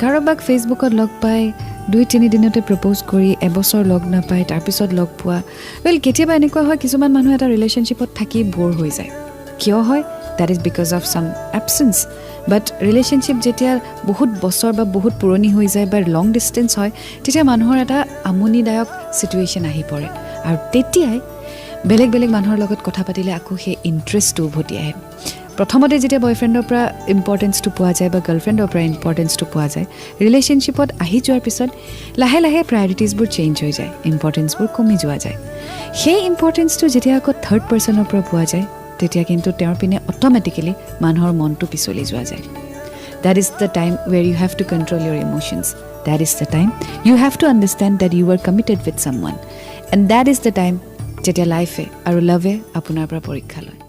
কাৰোবাক ফেচবুকত লগ পাই 2-3 দিনতে প্ৰপ'জ কৰি এবছৰ লগ নাপায় তাৰপিছত লগ পোৱা কেতিয়াবা এনেকুৱা হয় কিছুমান মানুহ এটা ৰিলেশ্যনশ্বিপত থাকি ব'ৰ হৈ যায় কিয় হয় that is because of some exchange but relationship যেতিয়া বহুত বছৰ বা বহুত পুৰণি হৈ যায় বা লং ডিষ্টেঞ্চ হয় তেতিয়া মানুহৰ এটা আমনিদায়ক চিটুৱেশ্যন আহি পৰে আৰু তেতিয়াই বেলেগ বেলেগ মানুহৰ লগত কথা পাতিলে আকৌ সেই ইণ্টাৰেষ্টটো উভতি আহে প্ৰথমতে যেতিয়া বয়ফ্ৰেণ্ডৰ পৰা ইম্পৰ্টেঞ্চটো পোৱা যায় বা গাৰ্লফ্ৰেণ্ডৰ পৰা ইম্পৰ্টেঞ্চটো পোৱা যায় ৰিলেশ্যনশ্বিপত আহি যোৱাৰ পিছত লাহে লাহে প্ৰায়ৰিটিজবোৰ চেঞ্জ হৈ যায় ইম্পৰ্টেঞ্চবোৰ কমি যোৱা যায় সেই ইম্পৰ্টেঞ্চটো যেতিয়া আকৌ থাৰ্ড পাৰ্চনৰ পৰা পোৱা যায় তেতিয়া কিন্তু তেওঁৰ পিনে অট'মেটিকেলি মানুহৰ মনটো পিছলি যোৱা যায় that is the time where you have to control your emotions that is the time you have to understand that you are committed with someone and that is the time যেতিয়া লাইফে আৰু লাভে আপোনাৰ পৰা পৰীক্ষা লয়